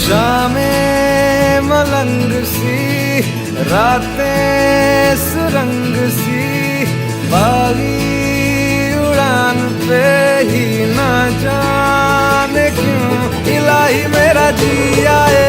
शामें मलंग सी, रातें सुरंग सी, बागी उड़ान पे ही ना जाने क्यों इलाही मेरा जी आए